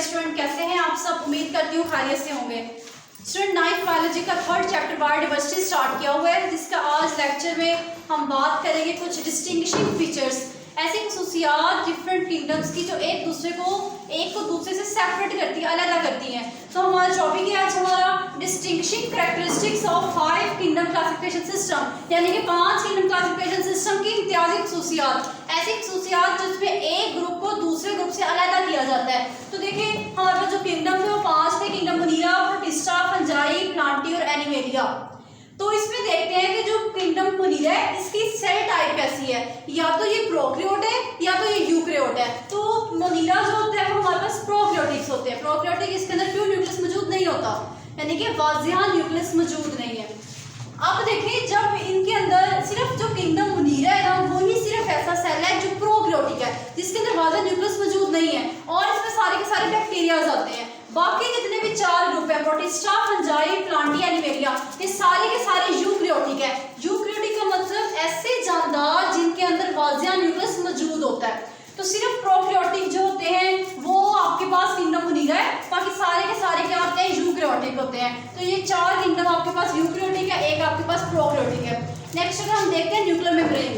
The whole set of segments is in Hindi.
स्टूडेंट, कैसे हैं आप सब? उम्मीद करती हूँ खैरियत से होंगे। स्टूडेंट 9th बायोलॉजी का 3rd चैप्टर बायोडाइवर्सिटी स्टार्ट किया हुआ है, जिसका आज लेक्चर में हम बात करेंगे कुछ डिस्टिंग्विशिंग फीचर्स, ऐसी खसूसियात डिफरेंट किंगडम्स की जो एक को दूसरे से सेपरेट करती है, अलग करती हैं। तो हमारा टॉपिक है आज हमारा distinguishing characteristics of 5 kingdom classification system, यानी कि 5 किंगडम क्लासिफिकेशन सिस्टम की इम्तियाजी खसूसियात, ऐसी खसूसियात जिसमें एक ग्रुप को दूसरे ग्रुप से अलग किया जाता है। तो देखिए हमारे पास जो किंगडम थे वो 5 थे, किंगडम मोनिरा, प्रोटिस्टा, फंजाई, प्लांटी और एनिमेलिया। तो इसमें देखते हैं कि जो किंगडम मोनिरा है इसकी सेल टाइप कैसी है, या तो ये प्रोकैरियोट है या तो ये यूकैरियोट है। तो मोनिरा जो होता है वो हमारे पास प्रोकैरियोटिक्स होते हैं। प्रोकैरियोटिक इसके अंदर क्यों न्यूक्लियस मौजूद नहीं होता, यानी कि वाज़िहा न्यूक्लियस मौजूद नहीं है। अब देखिए जब इनके अंदर सिर्फ जो किंगडम मोनिरा है ना वही सिर्फ ऐसा सेल है जो प्रोकैरियोटिक है, जिसके अंदर वाज़िहा न्यूक्लियस मौजूद नहीं है और इसमें सारे के सारे बैक्टीरियाज आते हैं। बाकी जितने भी 4 ग्रुप है, प्रोटिस्टा, फंजाई, प्लांटी, एनिमेलिया, ये सारे के सारे यूकैरियोटिक है। यूकैरियोटिक का मतलब ऐसे जानदार जिनके अंदर वाज़िहा न्यूक्लियस मौजूद होता है। तो सिर्फ प्रोकैरियोटिक जो होते हैं वो आपके पास किंगडम मोनिरा है, बाकी सारे के सारे क्या होते हैं, यूकैरियोटिक होते हैं। तो ये 4 किंगडम आपके पास यूकैरियोटिक है, एक आपके पास प्रोकैरियोटिक है। नेक्स्ट अगर हम देखते हैं न्यूक्लियर मेम्ब्रेन।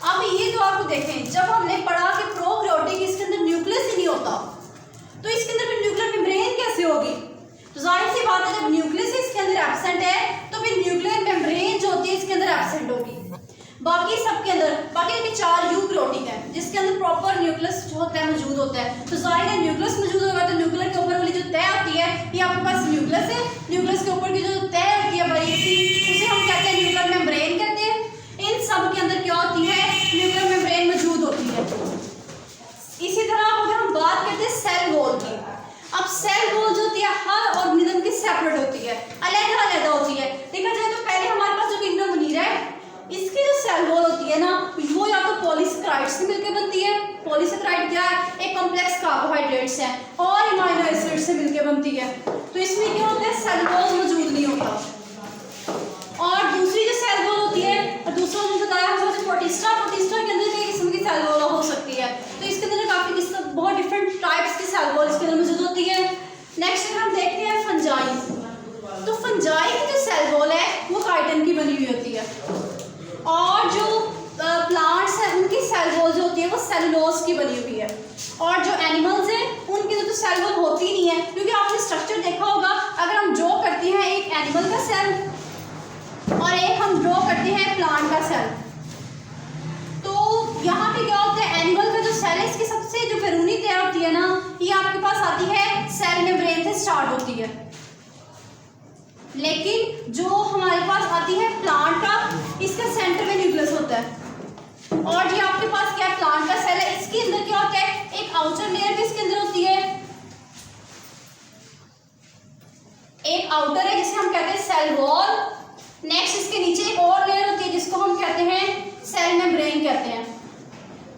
अब ये जो आपको देखें, जब हमने पढ़ा कि प्रोकैरियोटिक इसके अंदर न्यूक्लियस ही नहीं होता, तो इसके अंदर फिर न्यूक्लियर मेम्ब्रेन कैसे होगी? तो जाहिर सी बात है जब न्यूक्लियस इसके अंदर एब्सेंट है तो फिर न्यूक्लियर मेम्ब्रेन जो होती है इसके अंदर एब्सेंट होगी। बाकी सबके अंदर, बाकी देखिए 4 यूकैरियोटिक है जिसके अंदर प्रॉपर न्यूक्लियस जो होता है मौजूद होता है। तो जाहिर है न्यूक्लियस मौजूद होगा तो न्यूक्लियर के ऊपर वाली जो तह होती है ये आपके पास न्यूक्लियस है, न्यूक्लियस के ऊपर की जो तह होती है बारीक सी उसे हम कहते हैं न्यूक्लियर मेम्ब्रेन कहते हैं। इन सब के अंदर क्या होती है, न्यूक्लियर मेम्ब्रेन मौजूद होती है। इसी तरह अगर हम बात करते हैं सेल वॉल की, अब सेल वॉल जो होती है हर ऑर्गेनिज्म की सेपरेट होती है, अलग होती है। देखा जाए तो पहले हमारे पास जो किंगडम मोनिरा है इसकी जो सेल वॉल होती है ना वो या तो पॉलीसेकेराइड से मिलकर बनती है। पॉलीसेकेराइड क्या है, एक कॉम्प्लेक्स कार्बोहाइड्रेट्स है, और अमीनो एसिड से मिलकर बनती है। तो इसमें क्या होता है, सेल वॉल मौजूद नहीं होता। और दूसरी जो सेल वॉल होती है, और दूसरा जो बताया हमने प्रोटिस्टा के अंदर कई किस्म की सेल वॉल हो सकती है। तो इसके अंदर काफी किस्म बहुत डिफरेंट टाइप्स की सेल वॉल इसके अंदर मौजूद होती है। नेक्स्ट अगर हम देखते हैं फंजाई, तो फंजाई की जो सेल वॉल है वो काइटिन की बनी हुई होती है, और जो प्लांट्स हैं उनकी सेल वॉल जो होती है वो सेलुलोज की बनी हुई है। और जो एनिमल्स हैं उनकी तो सेल वॉल होती नहीं है, क्योंकि आपने स्ट्रक्चर देखा होगा, अगर हम ड्रॉ करते हैं एक एनिमल का सेल और एक हम ड्रॉ करते हैं प्लांट का सेल, तो यहाँ पे क्या होता है, एनिमल का जो सेल है इसकी सबसे जो बैरूनी तह होती है ना ये आपके पास आती है सेल मेम्ब्रेन से स्टार्ट होती है। लेकिन जो हमारे पास आती है प्लांट का, इसका सेंटर में न्यूक्लियस होता है। और ये आपके पास क्या प्लांट का सेल है, इसके अंदर क्या होता है, एक आउटर लेयर भी इसके अंदर होती है, एक आउटर है जिसे हम कहते हैं सेल वॉल। नेक्स्ट इसके नीचे एक और लेयर होती है जिसको हम कहते हैं सेल मेम्ब्रेन कहते हैं।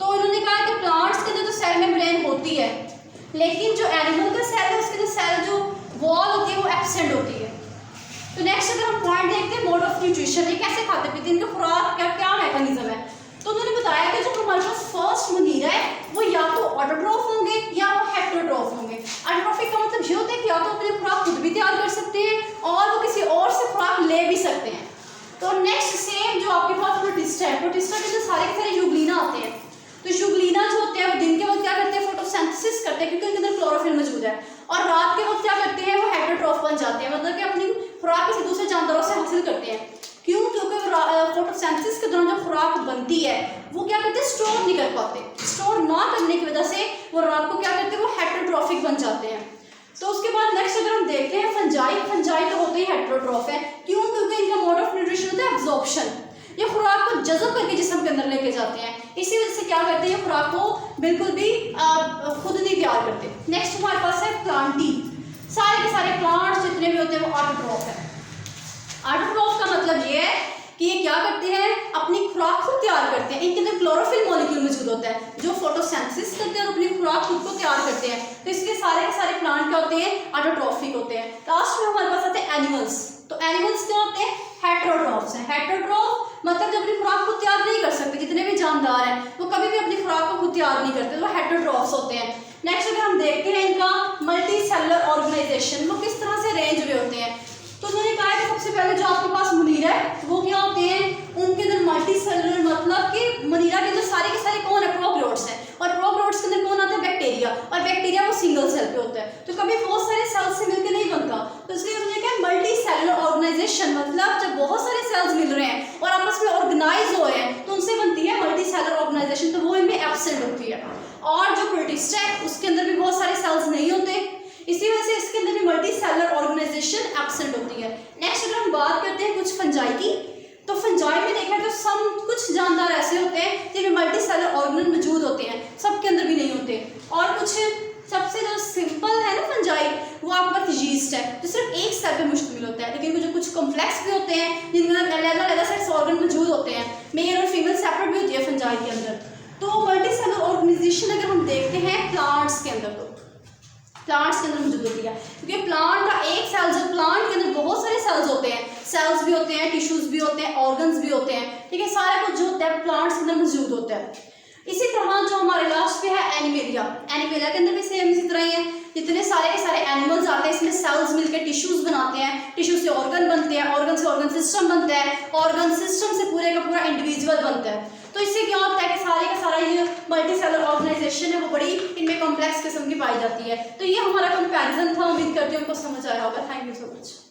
तो उन्होंने कहा कि प्लांट्स के अंदर तो सेल मेम्ब्रेन होती है, लेकिन जो एनिमल का सेल है उसके अंदर सेल जो वॉल होती है वो एब्सेंट होती है। तो नेक्स्ट अगर हम पॉइंट देखते हैं मोड ऑफ न्यूट्रिशन, ये कैसे खाते पीते हैं, इनका खुराक क्या मैकेनिज्म है। तो उन्होंने बताया कि जो हमारे पास फर्स्ट मोनिरा है वो या तो ऑटोट्रॉफ होंगे या वो हेटेरोट्रॉफ होंगे। ऑटोट्रॉफिक का मतलब ये होता है कि या तो अपनी खुराक खुद भी तैयार कर सकते हैं और वो किसी और से खुराक ले भी सकते हैं। तो नेक्स्ट सेम जो आपके पास प्रोटिस्टा है, प्रोटिस्टा के अंदर सारे के सारे यूग्लिना आते हैं। तो यूग्लिना जो होते हैं वो दिन के वक्त क्या करते हैं, फोटोसिंथेसिस करते हैं क्योंकि उनके अंदर क्लोरोफिल मौजूद है, और रात के वक्त क्या करते हैं, वो हेटेरोट्रॉफ बन जाते हैं, मतलब कि अपनी खुराक किसी दूसरे जानवरों से हासिल करते हैं। क्यों? क्योंकि फोटोसिंथेसिस के दौरान जो खुराक बनती है वो क्या करते हैं, स्टोर नहीं कर पाते। स्टोर ना करने की वजह से वो रात को क्या करते हैं, वो हेटेरोट्रॉफिक बन जाते हैं। तो उसके बाद नेक्स्ट अगर हम देखते हैं फंजाई तो होते ही हेटेरोट्रॉफ है। क्यों? क्योंकि इनका मोड ऑफ न्यूट्रिशन होता है एब्जॉर्प्शन, ये खुराक को जज़ब करके जिस्म के अंदर लेके जाते हैं, इसी वजह से क्या करते हैं, खुराक को बिल्कुल भी खुद नहीं तैयार करते। नेक्स्ट हमारे पास है प्लांटी, सारे के सारे प्लांट्स जितने भी होते हैं वो ऑटोट्रॉफ है। ऑटोट्रॉफ का मतलब ये है कि ये क्या करते हैं, अपनी खुराक खुद तैयार करते हैं। इनके अंदर क्लोरोफिल मॉलिक्यूल मौजूद होता है जो फोटोसिंथेसिस करते हैं और अपनी खुराक खुद को तैयार करते हैं। तो इसके सारे के सारे प्लांट क्या होते हैं, ऑटोट्रॉफिक होते हैं। लास्ट में हमारे पास आते हैं एनिमल्स। तो एनिमल्स क्या होते हैं, हेटेरोट्रॉफ्स हैं। हेटेरोट्रॉफ मतलब जो अपनी खुराक खुद तैयार नहीं कर सकते, जितने भी जानदार हैं वो कभी भी अपनी खुराक को खुद तैयार नहीं करते, वो हेटेरोट्रॉफ्स होते हैं। नेक्स्ट अगर हम देखते हैं इनका मल्टी सेलुलर ऑर्गेनाइजेशन, वो किस तरह से अरेंज हुए होते हैं। तो उन्होंने कहा है कि सबसे पहले जो आपके पास मनीरा है वो क्या होते हैं, उनके अंदर मल्टी सेलुलर, मतलब कि मनीरा के अंदर सारे के सारे कौन है, प्रोकैरियोट्स हैं, और प्रोकैरियोट्स के अंदर कौन आता है, बैक्टीरिया, और बैक्टीरिया वो सिंगल सेल पे होता है, तो कभी बहुत सारे सेल्स से मिलकर नहीं बनता। तो इसलिए उन्होंने कहा मल्टी सेलुलर ऑर्गेनाइजेशन, मतलब जब बहुत सारे सेल्स मिल रहे हैं और आपस में ऑर्गेनाइज हो रहे हैं तो उनसे बनती है मल्टी सेलुलर ऑर्गेनाइजेशन, तो वो इनमें एब्सेंट होती है। और जो प्रोटिस्ट है उसके अंदर भी बहुत सारे सेल्स नहीं होते, इसी वजह से इसके अंदर भी मल्टी सेलुलर ऑर्गेनाइजेशन एब्सेंट होती है। नेक्स्ट अगर हम बात करते हैं कुछ फंजाई की, तो फंजाई में देखा तो सम कुछ जानदार ऐसे होते हैं जिनमें मल्टी सेलुलर ऑर्गेनल मौजूद होते हैं, सबके अंदर भी नहीं होते। और कुछ सबसे जो सिंपल है ना फंजाई, वो आपके पास यीस्ट है जो सिर्फ एक सेल पे मुश्तमिल होता है, लेकिन जो कुछ कॉम्प्लेक्स भी होते हैं जिनके अंदर अलग सेक्स ऑर्गन मौजूद होते हैं, मेल और फीमेल सेपरेट भी होती है फंजाई के अंदर। तो मल्टी सेलुलर ऑर्गेनाइजेशन अगर हम देखते हैं प्लांट्स के अंदर, तो प्लांट्स के अंदर मौजूद होती है, क्योंकि प्लांट का एक सेल, जो प्लांट के अंदर बहुत सारे सेल्स होते हैं, सेल्स भी होते हैं, टिश्यूज भी होते हैं, ऑर्गन्स भी होते हैं, ठीक है, सारा कुछ जो होता है प्लांट्स के अंदर मौजूद होता है। इसी तरह जो हमारे लास्ट पे है एनिमेलिया, एनिमेलिया के अंदर भी सेम इसी तरह ही है, जितने सारे के सारे एनिमल्स आते हैं इसमें सेल्स मिलकर टिश्यूज बनाते हैं, टिश्यू से ऑर्गन बनते हैं, ऑर्गन से ऑर्गन सिस्टम बनता है, ऑर्गन सिस्टम से पूरे का पूरा इंडिविजुअल बनता है। तो इससे क्या होता है कि सारे का सारा ये मल्टी सेलुलर ऑर्गेनाइजेशन है वो बड़ी इनमें कॉम्प्लेक्स किस्म की पाई जाती है। तो ये हमारा कंपैरिजन था, उम्मीद करती हूँ उनको समझ आया होगा। Thank you so much.